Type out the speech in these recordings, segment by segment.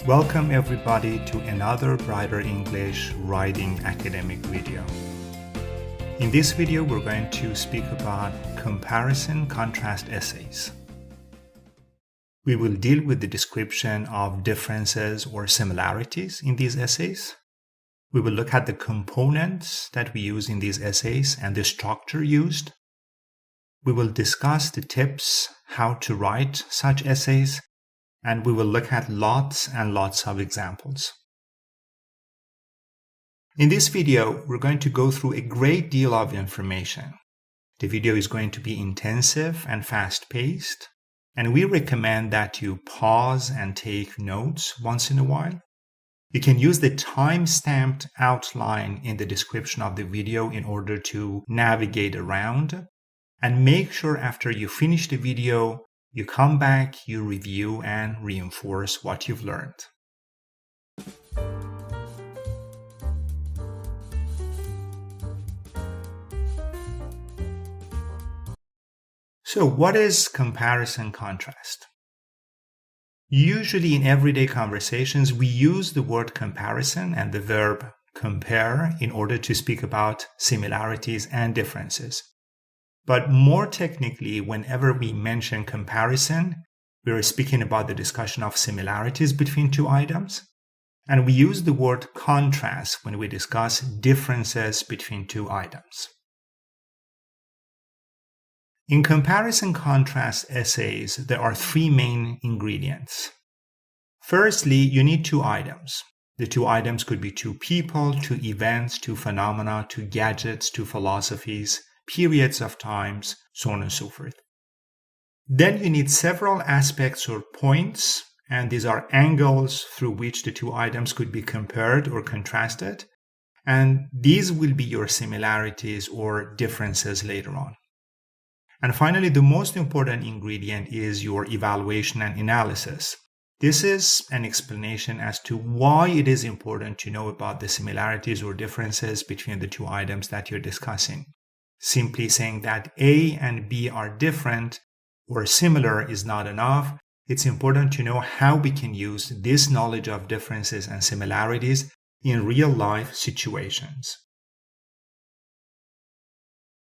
Welcome everybody to another Brighter English Writing Academic video. In this video, we're going to speak about comparison-contrast essays. We will deal with the description of differences or similarities in these essays. We will look at the components that we use in these essays and the structure used. We will discuss the tips how to write such essays, and we will look at lots and lots of examples. In this video, we're going to go through a great deal of information. The video is going to be intensive and fast-paced, and we recommend that you pause and take notes once in a while. You can use the time-stamped outline in the description of the video in order to navigate around, and make sure after you finish the video, you come back, you review, and reinforce what you've learned. So, what is comparison-contrast? Usually in everyday conversations, we use the word comparison and the verb compare in order to speak about similarities and differences. But more technically, whenever we mention comparison, we are speaking about the discussion of similarities between two items. And we use the word contrast when we discuss differences between two items. In comparison-contrast essays, there are three main ingredients. Firstly, you need two items. The two items could be two people, two events, two phenomena, two gadgets, two philosophies, periods of times, so on and so forth. Then you need several aspects or points, and these are angles through which the two items could be compared or contrasted, and these will be your similarities or differences later on. And finally, the most important ingredient is your evaluation and analysis. This is an explanation as to why it is important to know about the similarities or differences between the two items that you're discussing. Simply saying that A and B are different or similar is not enough. It's important to know how we can use this knowledge of differences and similarities in real-life situations.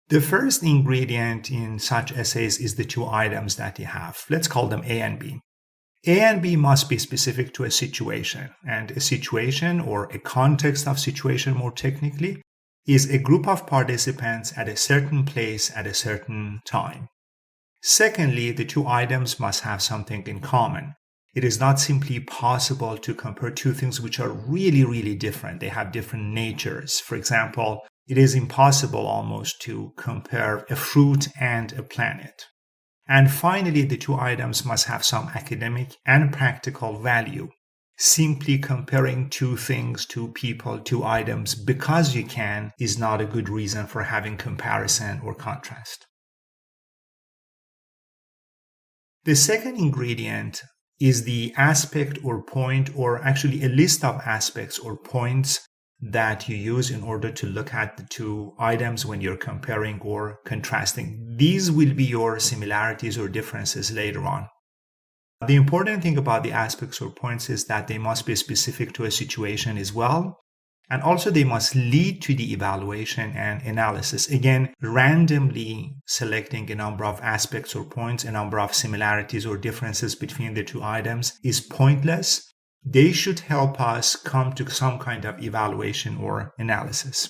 The first ingredient in such essays is the two items that you have. Let's call them A and B. A and B must be specific to a situation, and a situation or a context of situation more technically is a group of participants at a certain place at a certain time. Secondly, the two items must have something in common. It is not simply possible to compare two things which are really different. They have different natures. For example, it is impossible almost to compare a fruit and a planet. And finally, the two items must have some academic and practical value. Simply comparing two things, two people, two items because you can is not a good reason for having comparison or contrast. The second ingredient is the aspect or point, or actually a list of aspects or points that you use in order to look at the two items when you're comparing or contrasting. These will be your similarities or differences later on. The important thing about the aspects or points is that they must be specific to a situation as well, and also they must lead to the evaluation and analysis. Again, randomly selecting a number of aspects or points, a number of similarities or differences between the two items is pointless. They should help us come to some kind of evaluation or analysis.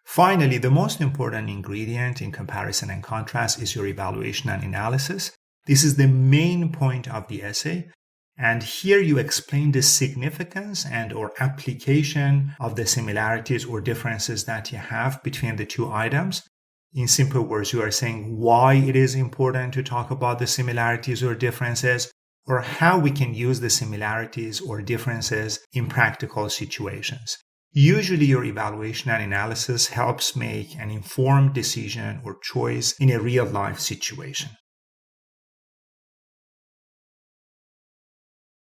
Finally, the most important ingredient in comparison and contrast is your evaluation and analysis. This is the main point of the essay, and here you explain the significance and or application of the similarities or differences that you have between the two items. In simple words, you are saying why it is important to talk about the similarities or differences, or how we can use the similarities or differences in practical situations. Usually your evaluation and analysis helps make an informed decision or choice in a real-life situation.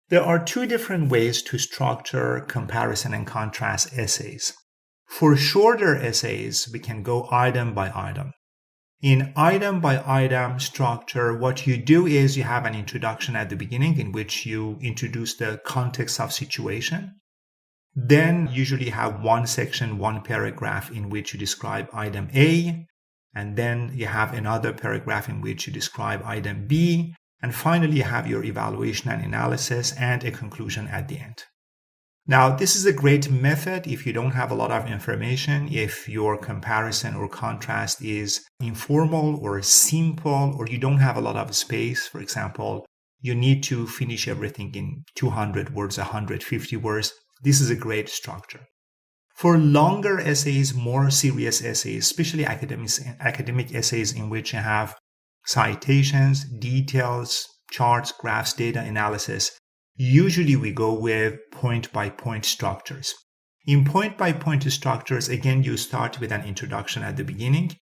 There are two different ways to structure comparison and contrast essays. For shorter essays, we can go item by item. In item by item structure, what you do is you have an introduction at the beginning in which you introduce the context of situation. Then usually have one section, one paragraph in which you describe item A, and then you have another paragraph in which you describe item B, and finally you have your evaluation and analysis and a conclusion at the end. Now, this is a great method if you don't have a lot of information, if your comparison or contrast is informal or simple, or you don't have a lot of space. For example, you need to finish everything in 200 words, 150 words. This is a great structure. For longer essays, more serious essays, especially academic essays in which you have citations, details, charts, graphs, data analysis, usually we go with point-by-point structures. In point-by-point structures, again, you start with an introduction at the beginning.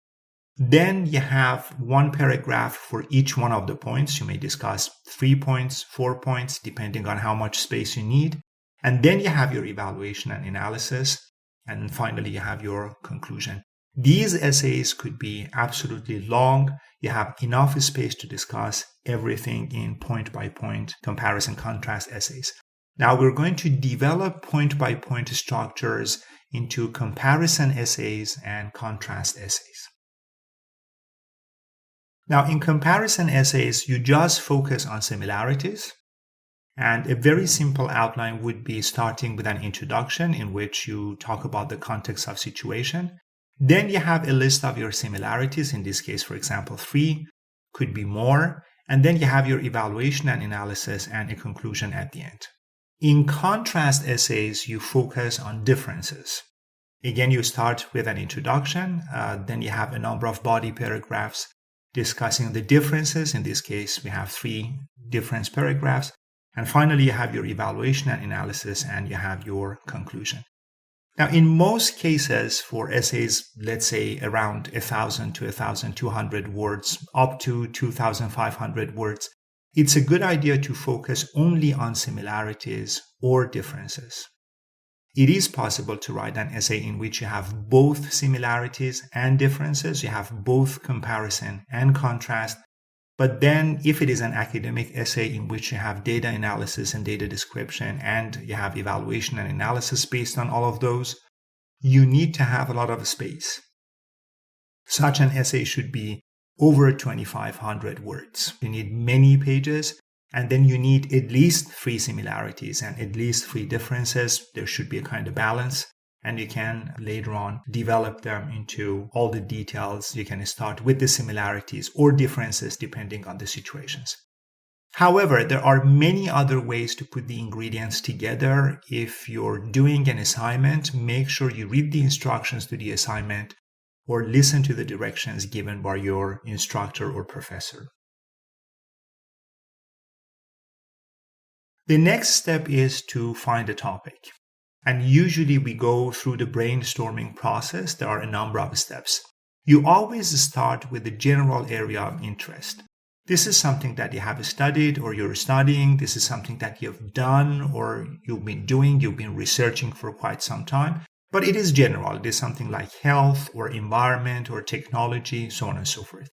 Then you have one paragraph for each one of the points. You may discuss 3 points, 4 points, depending on how much space you need. And then you have your evaluation and analysis. And finally, you have your conclusion. These essays could be absolutely long. You have enough space to discuss everything in point-by-point comparison-contrast essays. Now we're going to develop point-by-point structures into comparison essays and contrast essays. Now in comparison essays, you just focus on similarities. And a very simple outline would be starting with an introduction in which you talk about the context of situation. Then you have a list of your similarities. In this case, for example, 3, could be more. And then you have your evaluation and analysis and a conclusion at the end. In contrast essays, you focus on differences. Again, you start with an introduction. Then you have a number of body paragraphs discussing the differences. In this case, we have 3 difference paragraphs. And finally, you have your evaluation and analysis, and you have your conclusion. Now, in most cases for essays, let's say around 1,000 to 1,200 words, up to 2,500 words, it's a good idea to focus only on similarities or differences. It is possible to write an essay in which you have both similarities and differences, you have both comparison and contrast. But then if it is an academic essay in which you have data analysis and data description and you have evaluation and analysis based on all of those, you need to have a lot of space. Such an essay should be over 2,500 words. You need many pages, and then you need at least 3 similarities and at least 3 differences. There should be a kind of balance. And you can later on develop them into all the details. You can start with the similarities or differences depending on the situations. However, there are many other ways to put the ingredients together. If you're doing an assignment, make sure you read the instructions to the assignment or listen to the directions given by your instructor or professor. The next step is to find a topic. And usually we go through the brainstorming process. There are a number of steps. You always start with the general area of interest. This is something that you have studied or you're studying. This is something that you've done or you've been doing, you've been researching for quite some time. But it is general. It is something like health or environment or technology, so on and so forth.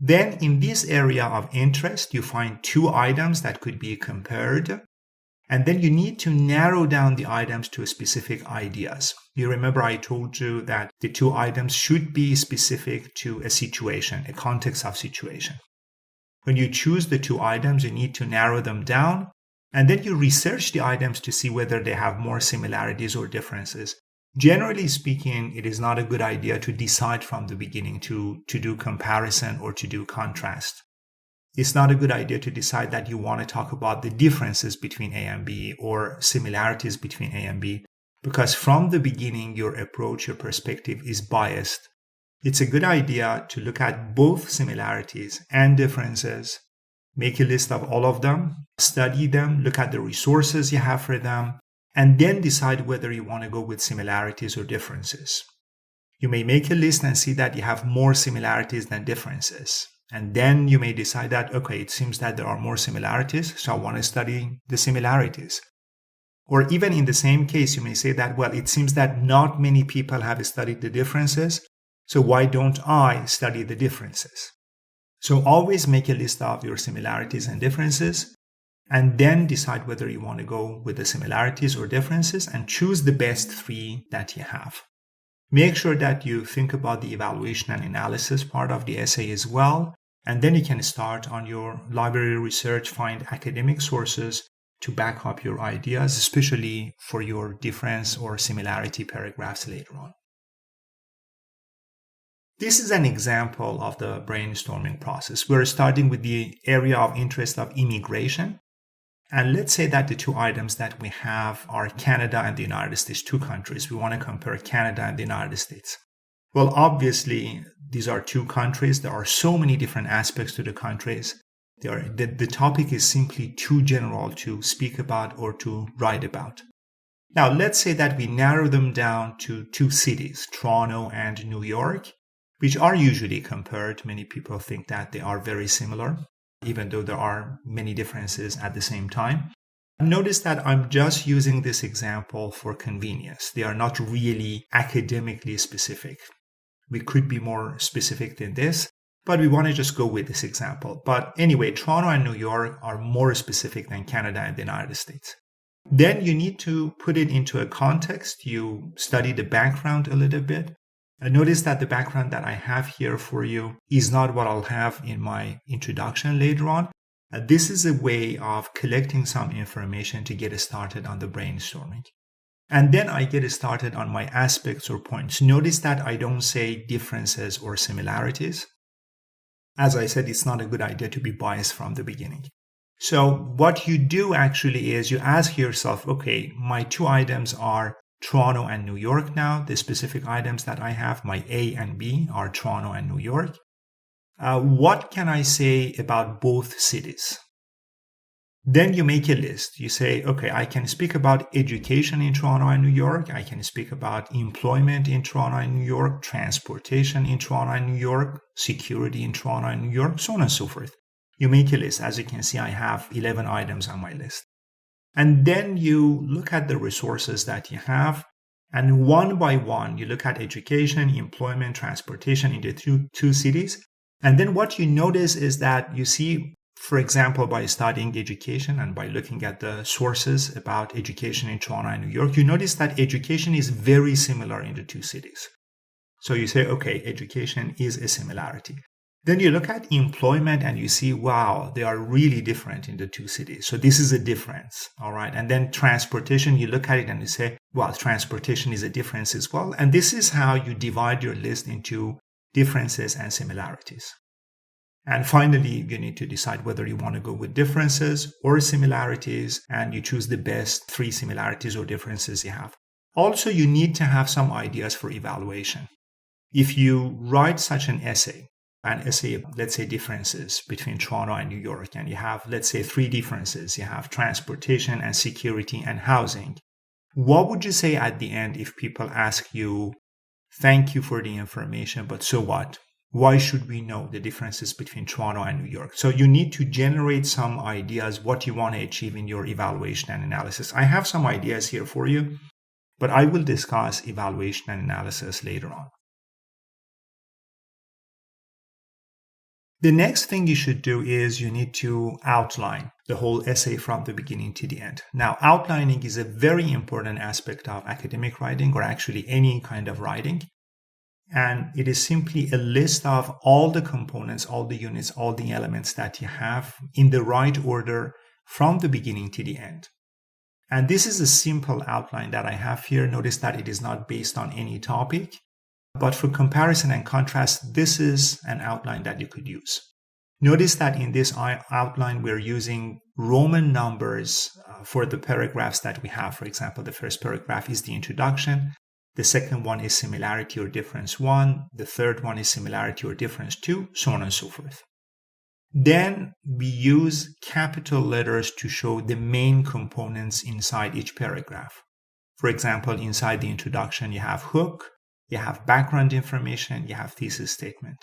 Then in this area of interest, you find 2 items that could be compared. And then you need to narrow down the items to specific ideas. You remember I told you that the 2 items should be specific to a situation, a context of situation. When you choose the 2 items, you need to narrow them down, and then you research the items to see whether they have more similarities or differences. Generally speaking, it is not a good idea to decide from the beginning to do comparison or to do contrast. It's not a good idea to decide that you want to talk about the differences between A and B or similarities between A and B, because from the beginning, your approach, your perspective is biased. It's a good idea to look at both similarities and differences, make a list of all of them, study them, look at the resources you have for them, and then decide whether you want to go with similarities or differences. You may make a list and see that you have more similarities than differences. And then you may decide that, okay, it seems that there are more similarities, so I want to study the similarities. Or even in the same case, you may say that, well, it seems that not many people have studied the differences, So why don't I study the differences? So always make a list of your similarities and differences, and then decide whether you want to go with the similarities or differences and choose the best 3 that you have. Make sure that you think about the evaluation and analysis part of the essay as well, and then you can start on your library research, find academic sources to back up your ideas, especially for your difference or similarity paragraphs later on. This is an example of the brainstorming process. We're starting with the area of interest of immigration. And let's say that the 2 items that we have are Canada and the United States, 2 countries. We want to compare Canada and the United States. Well, obviously, these are 2 countries. There are so many different aspects to the countries. The topic is simply too general to speak about or to write about. Now, let's say that we narrow them down to 2 cities, Toronto and New York, which are usually compared. Many people think that they are very similar, even though there are many differences at the same time. Notice that I'm just using this example for convenience. They are not really academically specific. We could be more specific than this, but we want to just go with this example. But anyway, Toronto and New York are more specific than Canada and the United States. Then you need to put it into a context. You study the background a little bit. Notice that the background that I have here for you is not what I'll have in my introduction later on. This is a way of collecting some information to get started on the brainstorming. And then I get started on my aspects or points. Notice that I don't say differences or similarities. As I said, it's not a good idea to be biased from the beginning. So what you do actually is you ask yourself, okay, my 2 items are Toronto and New York now. The specific items that I have, my A and B, are Toronto and New York. What can I say about both cities? Then you make a list. You say, okay, I can speak about education in Toronto and New York. I can speak about employment in Toronto and New York, transportation in Toronto and New York, security in Toronto and New York, so on and so forth. You make a list. As you can see, I have 11 items on my list. And then you look at the resources that you have, and one by one, you look at education, employment, transportation in the two cities. And then what you notice is that you see, for example, by studying education and by looking at the sources about education in Toronto and New York, you notice that education is very similar in the 2 cities. So you say, okay, education is a similarity. Then you look at employment and you see, wow, they are really different in the 2 cities. So this is a difference, all right? And then transportation, you look at it and you say, well, transportation is a difference as well. And this is how you divide your list into differences and similarities. And finally, you need to decide whether you want to go with differences or similarities, and you choose the best 3 similarities or differences you have. Also, you need to have some ideas for evaluation. If you write such an essay, let's say differences between Toronto and New York, and you have, let's say, 3 differences. You have transportation and security and housing. What would you say at the end if people ask you, thank you for the information, but so what? Why should we know the differences between Toronto and New York? So you need to generate some ideas what you want to achieve in your evaluation and analysis. I have some ideas here for you, but I will discuss evaluation and analysis later on. The next thing you should do is you need to outline the whole essay from the beginning to the end. Now, outlining is a very important aspect of academic writing, or actually any kind of writing. And it is simply a list of all the components, all the units, all the elements that you have in the right order from the beginning to the end. And this is a simple outline that I have here. Notice that it is not based on any topic. But for comparison and contrast, this is an outline that you could use. Notice that in this outline, we're using Roman numbers for the paragraphs that we have. For example, the first paragraph is the introduction. The second one is similarity or difference 1. The third one is similarity or difference 2, so on and so forth. Then we use capital letters to show the main components inside each paragraph. For example, inside the introduction, you have hook, you have background information, you have thesis statement.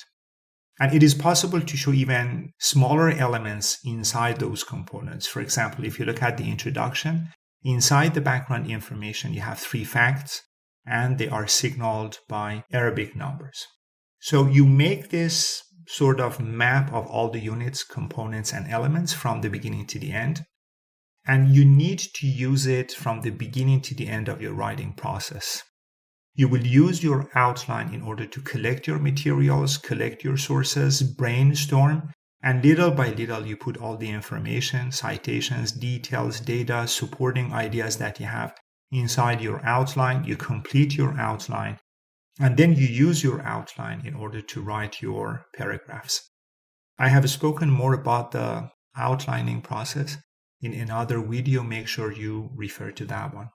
And it is possible to show even smaller elements inside those components. For example, if you look at the introduction, inside the background information, you have 3 facts, and they are signaled by Arabic numbers. So you make this sort of map of all the units, components, and elements from the beginning to the end. And you need to use it from the beginning to the end of your writing process. You will use your outline in order to collect your materials, collect your sources, brainstorm, and little by little you put all the information, citations, details, data, supporting ideas that you have inside your outline. You complete your outline, and then you use your outline in order to write your paragraphs. I have spoken more about the outlining process in another video. Make sure you refer to that one.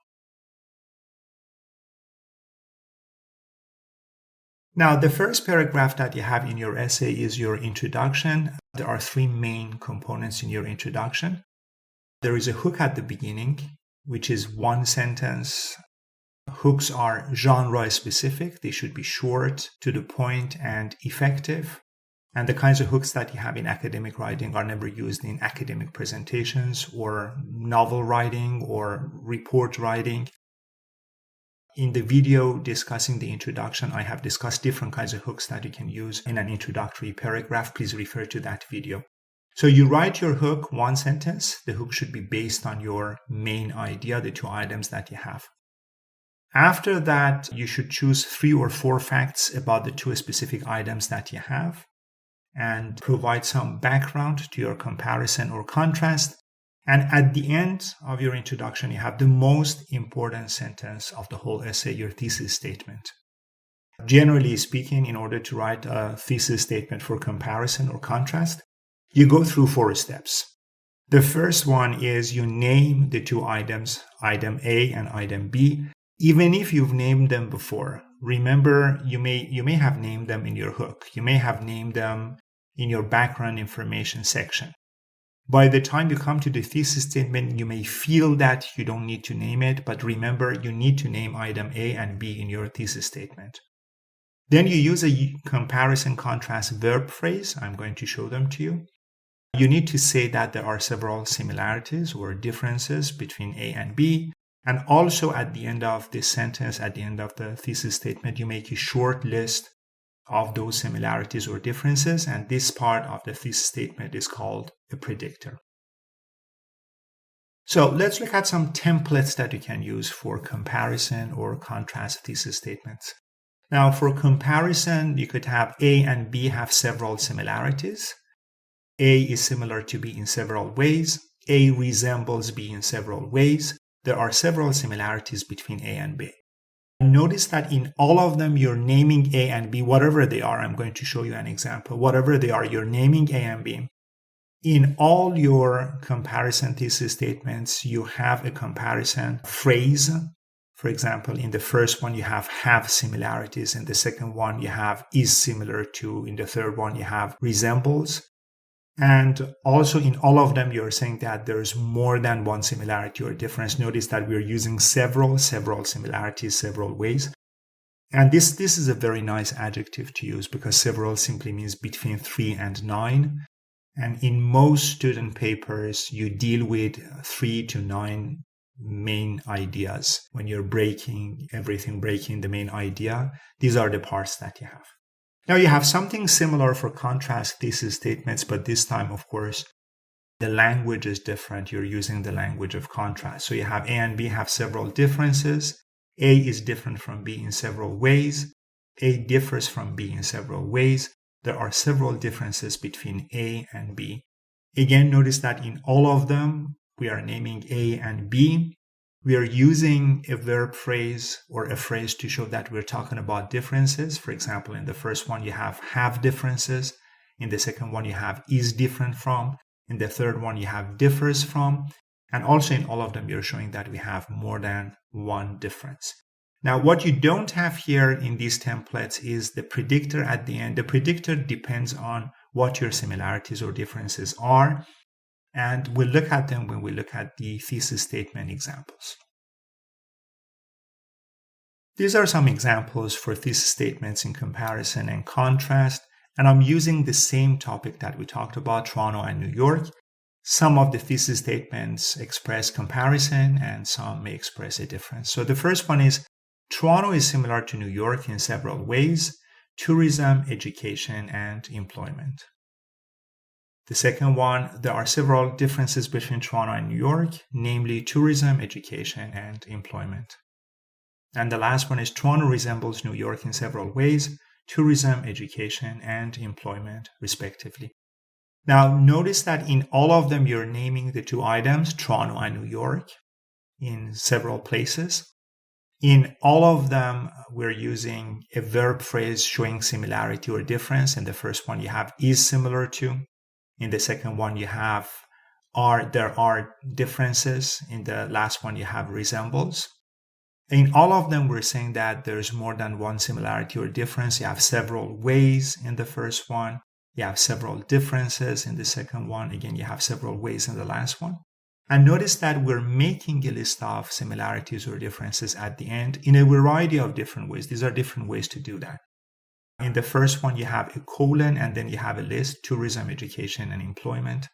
Now, the first paragraph that you have in your essay is your introduction. There are three main components in your introduction. There is a hook at the beginning, which is one sentence. Hooks are genre specific. They should be short, to the point, and effective. And the kinds of hooks that you have in academic writing are never used in academic presentations or novel writing or report writing. In the video discussing the introduction, I have discussed different kinds of hooks that you can use in an introductory paragraph. Please refer to that video. So you write your hook, one sentence. The hook should be based on your main idea, the two items that you have. After that, you should choose 3 or 4 facts about the 2 specific items that you have and provide some background to your comparison or contrast. And at the end of your introduction, you have the most important sentence of the whole essay, your thesis statement. Generally speaking, in order to write a thesis statement for comparison or contrast, you go through 4 steps. The first one is you name the 2 items, item A and item B, even if you've named them before. Remember, you may have named them in your hook. You may have named them in your background information section. By the time you come to the thesis statement, you may feel that you don't need to name it, but remember, you need to name item A and B in your thesis statement. Then you use a comparison-contrast verb phrase. I'm going to show them to you. You need to say that there are several similarities or differences between A and B. And also at the end of this sentence, at the end of the thesis statement, you make a short list of those similarities or differences, and this part of the thesis statement is called a predictor. So let's look at some templates that you can use for comparison or contrast thesis statements. Now, for comparison, you could have A and B have several similarities. A is similar to B in several ways. A resembles B in several ways. There are several similarities between A and B. Notice that in all of them, you're naming A and B, whatever they are. I'm going to show you an example. Whatever they are, you're naming A and B. In all your comparison thesis statements, you have a comparison phrase. For example, in the first one, you have similarities. In the second one, you have is similar to. In the third one, you have resembles. And also in all of them, you're saying that there's more than one similarity or difference. Notice that we're using several similarities, several ways. And this is a very nice adjective to use because several simply means between 3 and 9. And in most student papers, you deal with 3 to 9 main ideas. When you're breaking the main idea, these are the parts that you have. Now you have something similar for contrast thesis statements, but this time, of course, the language is different. You're using the language of contrast. So you have A and B have several differences. A is different from B in several ways. A differs from B in several ways. There are several differences between A and B. Again, notice that in all of them, we are naming A and B. We are using a verb phrase or a phrase to show that we're talking about differences. For example, in the first one, you have differences. In the second one, you have is different from. In the third one, you have differs from. And also in all of them, you're showing that we have more than one difference. Now, what you don't have here in these templates is the predictor at the end. The predictor depends on what your similarities or differences are. And we'll look at them when we look at the thesis statement examples. These are some examples for thesis statements in comparison and contrast. And I'm using the same topic that we talked about, Toronto and New York. Some of the thesis statements express comparison and some may express a difference. So the first one is Toronto is similar to New York in several ways. tourism, education, and employment. The second one, there are several differences between Toronto and New York, namely tourism, education, and employment. And the last one is Toronto resembles New York in several ways, tourism, education, and employment, respectively. Now, notice that in all of them, you're naming the two items, Toronto and New York, in several places. In all of them, we're using a verb phrase showing similarity or difference. In the first one, you have is similar to. In the second one, you have there are differences. In the last one, you have resembles. In all of them, we're saying that there's more than one similarity or difference. You have several ways in the first one. You have several differences in the second one. Again, you have several ways in the last one. And notice that we're making a list of similarities or differences at the end in a variety of different ways. These are different ways to do that. In the first one, you have a colon, and then you have a list, tourism, education, and employment.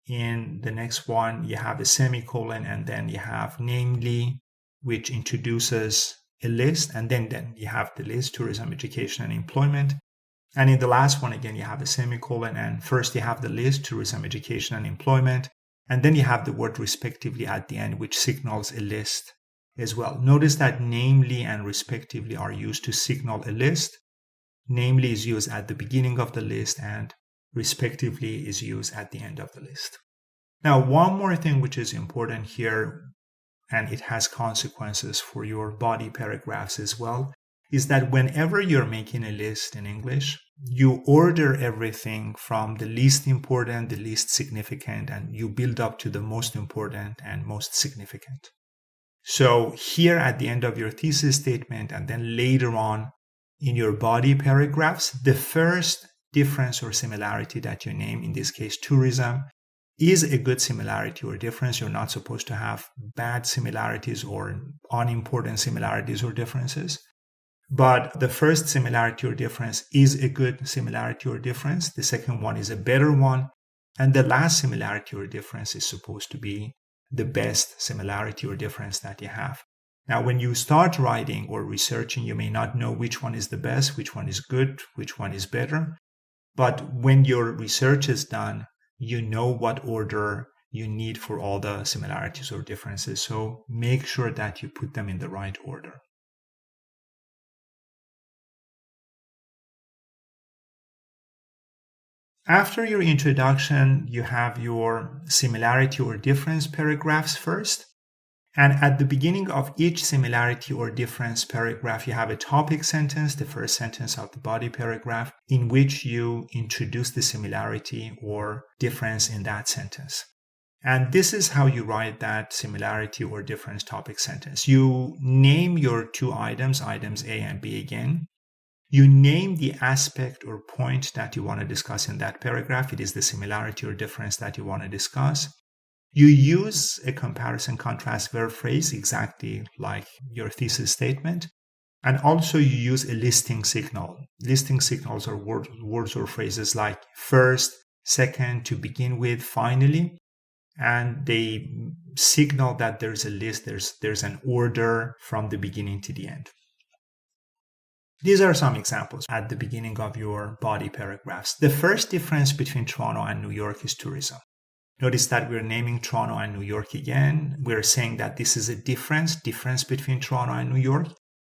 In the next one, you have a semicolon, and then you have namely, which introduces a list, and then you have the list, tourism, education, and employment. And in the last one, again, you have a semicolon, and first you have the list, tourism, education, and employment, and then you have the word respectively at the end, which signals a list as well. Notice that namely and respectively are used to signal a list. Namely is used at the beginning of the list, and respectively is used at the end of the list. Now, one more thing which is important here, and it has consequences for your body paragraphs as well, is that whenever you're making a list in English, you order everything from the least important, the least significant, and you build up to the most important and most significant. So here at the end of your thesis statement, and then later on in your body paragraphs, the first difference or similarity that you name, in this case tourism, is a good similarity or difference. You're not supposed to have bad similarities or unimportant similarities or differences. But the first similarity or difference is a good similarity or difference. The second one is a better one. And the last similarity or difference is supposed to be the best similarity or difference that you have. Now, when you start writing or researching, you may not know which one is the best, which one is good, which one is better. But when your research is done, you know what order you need for all the similarities or differences. So make sure that you put them in the right order. After your introduction, you have your similarity or difference paragraphs first. And at the beginning of each similarity or difference paragraph, you have a topic sentence, the first sentence of the body paragraph, in which you introduce the similarity or difference in that sentence. And this is how you write that similarity or difference topic sentence. You name your two items, items A and B again. You name the aspect or point that you want to discuss in that paragraph. It is the similarity or difference that you want to discuss. You use a comparison-contrast verb phrase exactly like your thesis statement. And also you use a listing signal. Listing signals are words or phrases like first, second, to begin with, finally. And they signal that there's a list, there's an order from the beginning to the end. These are some examples at the beginning of your body paragraphs. The first difference between Toronto and New York is tourism. Notice that we're naming Toronto and New York again. We're saying that this is a difference between Toronto and New York.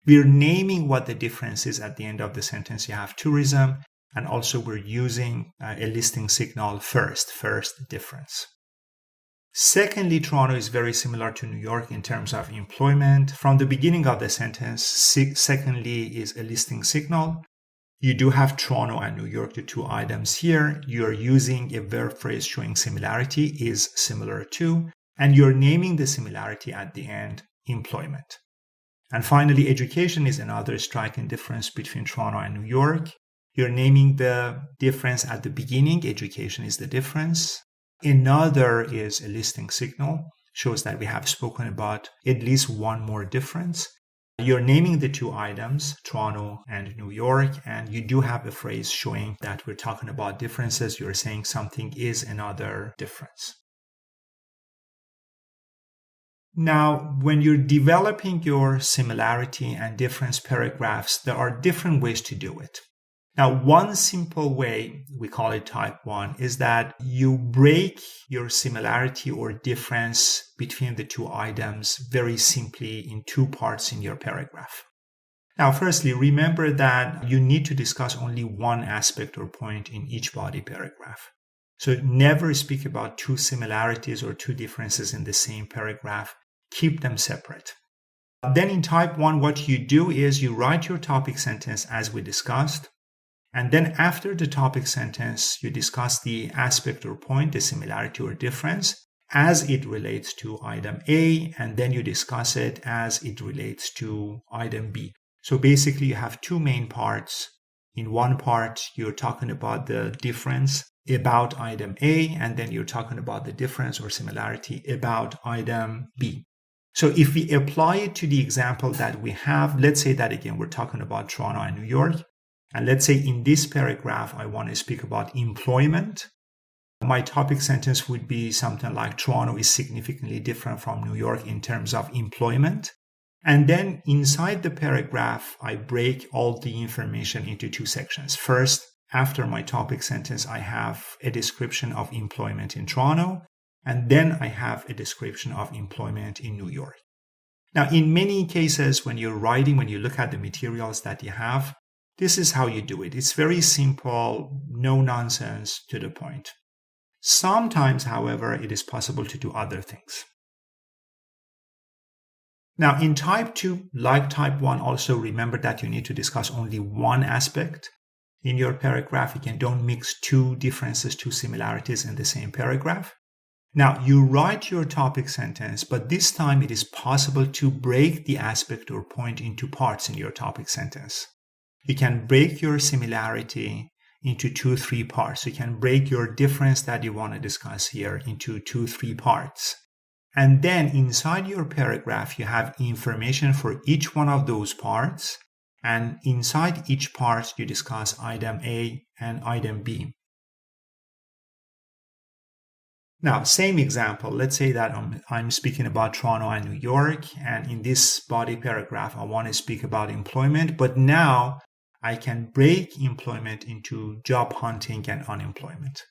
We're naming what the difference is at the end of the sentence. You have tourism, and also we're using a listing signal first difference. Secondly, Toronto is very similar to New York in terms of employment. From the beginning of the sentence, secondly is a listing signal. You do have Toronto and New York, the two items here. You're using a verb phrase showing similarity, is similar to, and you're naming the similarity at the end, employment. And finally, education is another striking difference between Toronto and New York. You're naming the difference at the beginning, education is the difference. Another is a listing signal, shows that we have spoken about at least one more difference. You're naming the two items, Toronto and New York, and you do have a phrase showing that we're talking about differences. You're saying something is another difference. Now, when you're developing your similarity and difference paragraphs, there are different ways to do it. Now, one simple way, we call it type 1, is that you break your similarity or difference between the two items very simply in two parts in your paragraph. Now, firstly, remember that you need to discuss only one aspect or point in each body paragraph. So never speak about two similarities or two differences in the same paragraph. Keep them separate. Then in type 1, what you do is you write your topic sentence as we discussed. And then after the topic sentence, you discuss the aspect or point, the similarity or difference, as it relates to item A, and then you discuss it as it relates to item B. So basically, you have two main parts. In one part, you're talking about the difference about item A, and then you're talking about the difference or similarity about item B. So if we apply it to the example that we have, let's say that again, we're talking about Toronto and New York. And let's say in this paragraph, I want to speak about employment. My topic sentence would be something like Toronto is significantly different from New York in terms of employment. And then inside the paragraph, I break all the information into two sections. First, after my topic sentence, I have a description of employment in Toronto. And then I have a description of employment in New York. Now, in many cases, when you're writing, when you look at the materials that you have, this is how you do it. It's very simple, no nonsense, to the point. Sometimes, however, it is possible to do other things. Now, in type 2, like type 1, also remember that you need to discuss only one aspect in your paragraph. Again, don't mix two differences, two similarities in the same paragraph. Now, you write your topic sentence, but this time it is possible to break the aspect or point into parts in your topic sentence. You can break your similarity into 2-3 parts. You can break your difference that you want to discuss here into 2-3 parts. And then inside your paragraph, you have information for each one of those parts. And inside each part, you discuss item A and item B. Now, same example. Let's say that I'm speaking about Toronto and New York. And in this body paragraph, I want to speak about employment. But now I can break employment into job hunting and unemployment.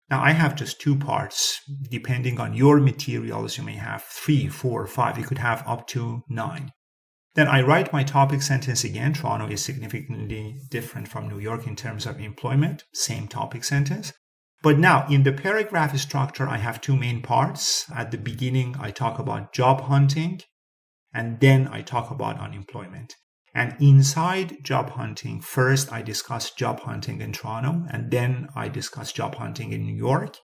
Now, I have just 2 parts. Depending on your materials, you may have 3, 4, 5. You could have up to 9. Then I write my topic sentence again. Toronto is significantly different from New York in terms of employment. Same topic sentence. But now in the paragraph structure, I have 2 main parts. At the beginning, I talk about job hunting, and then I talk about unemployment. And inside job hunting, first I discuss job hunting in Toronto, and then I discuss job hunting in New York.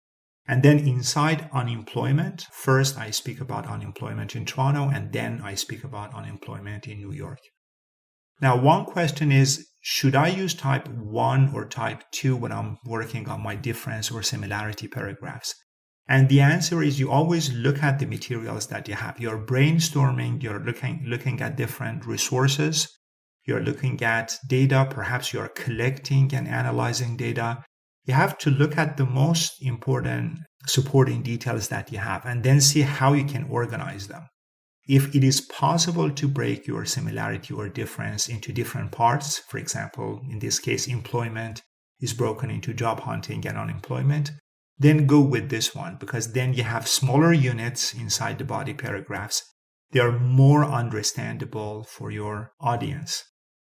And then inside unemployment, first I speak about unemployment in Toronto, and then I speak about unemployment in New York. Now, one question is, should I use type 1 or type 2 when I'm working on my difference or similarity paragraphs? And the answer is you always look at the materials that you have. You're brainstorming, you're looking at different resources, you're looking at data, perhaps you're collecting and analyzing data. You have to look at the most important supporting details that you have and then see how you can organize them. If it is possible to break your similarity or difference into different parts, for example, in this case, employment is broken into job hunting and unemployment, then go with this one, because then you have smaller units inside the body paragraphs. They are more understandable for your audience,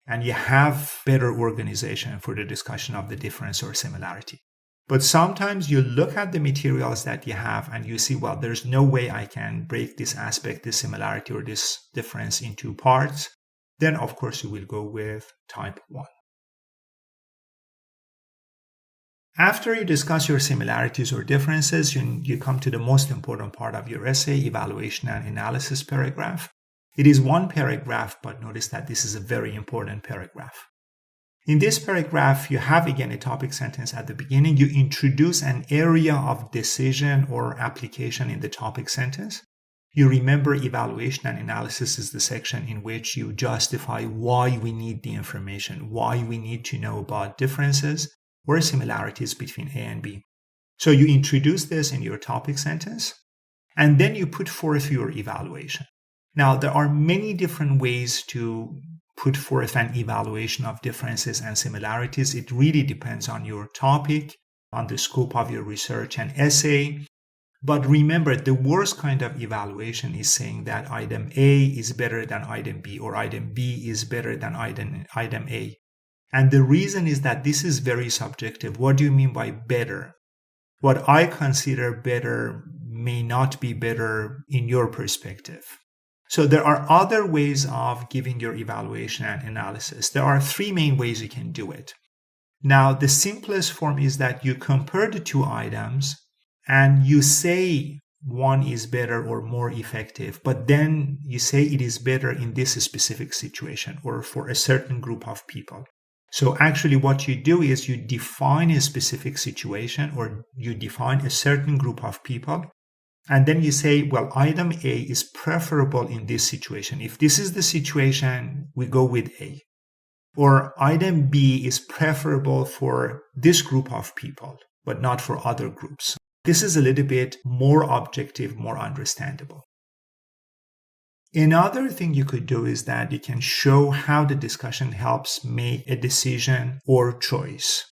and you have better organization for the discussion of the difference or similarity. But sometimes you look at the materials that you have and you see, well, there's no way I can break this aspect, this similarity or this difference into parts. Then, of course, you will go with type 1. After you discuss your similarities or differences, you come to the most important part of your essay, evaluation and analysis paragraph. It is one paragraph, but notice that this is a very important paragraph. In this paragraph, you have again a topic sentence at the beginning. You introduce an area of decision or application in the topic sentence. You remember evaluation and analysis is the section in which you justify why we need the information, why we need to know about differences or similarities between A and B. So you introduce this in your topic sentence, and then you put forth your evaluation. Now, there are many different ways to put forth an evaluation of differences and similarities. It really depends on your topic, on the scope of your research and essay. But remember, the worst kind of evaluation is saying that item A is better than item B, or item B is better than item A. And the reason is that this is very subjective. What do you mean by better? What I consider better may not be better in your perspective. So there are other ways of giving your evaluation and analysis. There are three main ways you can do it. Now, the simplest form is that you compare the two items and you say one is better or more effective, but then you say it is better in this specific situation or for a certain group of people. So actually what you do is you define a specific situation or you define a certain group of people, and then you say, well, item A is preferable in this situation. If this is the situation, we go with A. Or item B is preferable for this group of people, but not for other groups. This is a little bit more objective, more understandable. Another thing you could do is that you can show how the discussion helps make a decision or choice.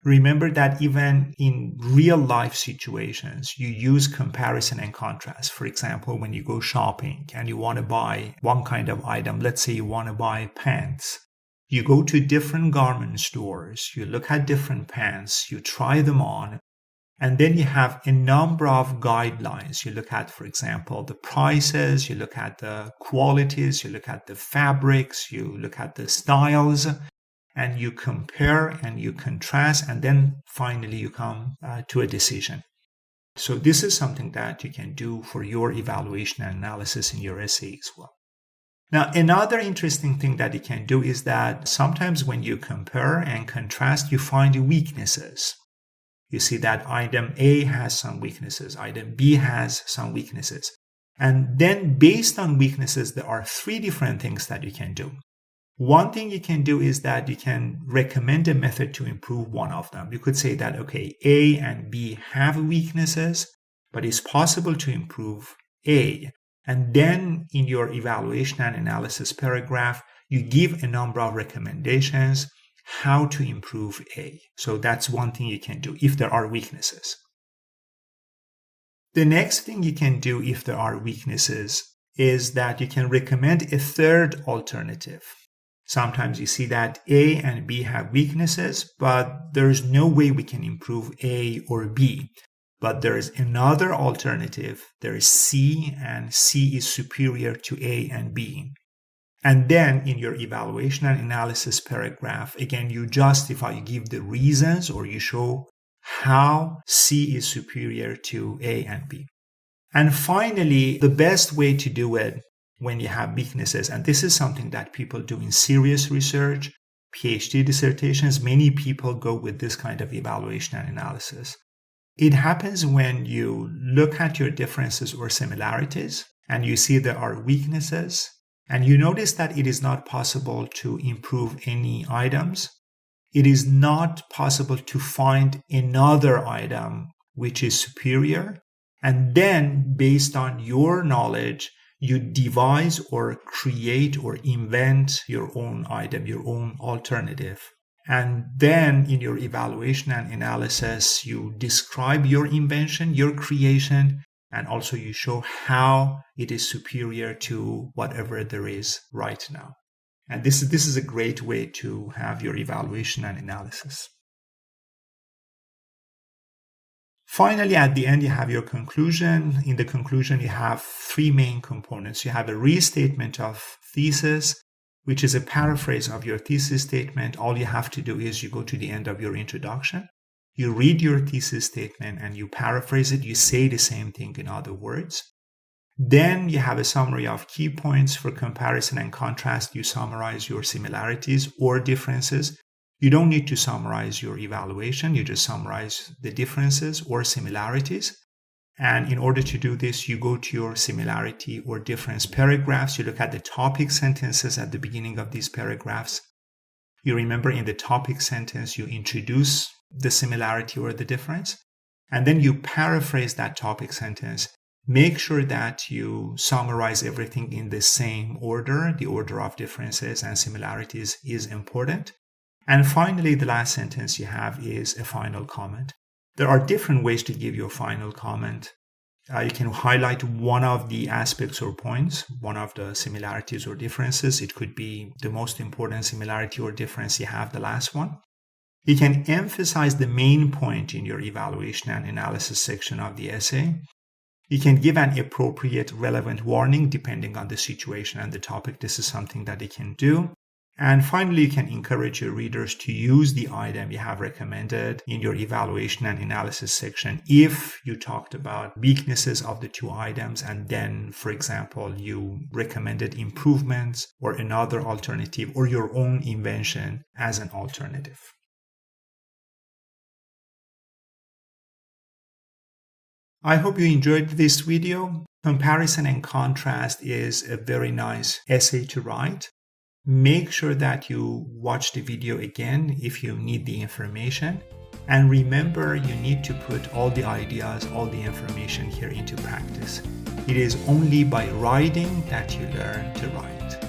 Remember that even in real life situations, you use comparison and contrast. For example, when you go shopping and you want to buy one kind of item, let's say you want to buy pants. You go to different garment stores, you look at different pants, you try them on, and then you have a number of guidelines. You look at, for example, the prices, you look at the qualities, you look at the fabrics, you look at the styles, and you compare and you contrast, and then finally you come to a decision. So this is something that you can do for your evaluation and analysis in your essay as well. Now, another interesting thing that you can do is that sometimes when you compare and contrast, you find weaknesses. You see that item A has some weaknesses, item B has some weaknesses. And then based on weaknesses, there are three different things that you can do. One thing you can do is that you can recommend a method to improve one of them. You could say that, okay, A and B have weaknesses, but it's possible to improve A. And then in your evaluation and analysis paragraph, you give a number of recommendations how to improve A. So that's one thing you can do if there are weaknesses. The next thing you can do if there are weaknesses is that you can recommend a third alternative. Sometimes you see that A and B have weaknesses, but there is no way we can improve A or B. But there is another alternative. There is C, and C is superior to A and B. And then in your evaluation and analysis paragraph, again, you justify, you give the reasons, or you show how C is superior to A and B. And finally, the best way to do it when you have weaknesses, and this is something that people do in serious research, PhD dissertations, many people go with this kind of evaluation and analysis. It happens when you look at your differences or similarities and you see there are weaknesses, and you notice that it is not possible to improve any items. It is not possible to find another item which is superior. And then, based on your knowledge, you devise or create or invent your own item, your own alternative. And then in your evaluation and analysis, you describe your invention, your creation, and also you show how it is superior to whatever there is right now. And this is a great way to have your evaluation and analysis. Finally, at the end, you have your conclusion. In the conclusion, you have three main components. You have a restatement of thesis, which is a paraphrase of your thesis statement. All you have to do is you go to the end of your introduction, you read your thesis statement, and you paraphrase it. You say the same thing in other words. Then you have a summary of key points. For comparison and contrast, you summarize your similarities or differences. You don't need to summarize your evaluation. You just summarize the differences or similarities. And in order to do this, you go to your similarity or difference paragraphs. You look at the topic sentences at the beginning of these paragraphs. You remember in the topic sentence, you introduce the similarity or the difference. And then you paraphrase that topic sentence Make sure that you summarize everything in the same order. The order of differences and similarities is important. And finally, the last sentence you have is a final comment. There are different ways to give your final comment. You can highlight one of the aspects or points, one of the similarities or differences. It could be the most important similarity or difference you have, the last one. You can emphasize the main point in your evaluation and analysis section of the essay. You can give an appropriate relevant warning depending on the situation and the topic. This is something that you can do. And finally, you can encourage your readers to use the item you have recommended in your evaluation and analysis section if you talked about weaknesses of the two items and then, for example, you recommended improvements or another alternative or your own invention as an alternative. I hope you enjoyed this video. Comparison and contrast is a very nice essay to write. Make sure that you watch the video again if you need the information. And remember, you need to put all the ideas, all the information here into practice. It is only by writing that you learn to write.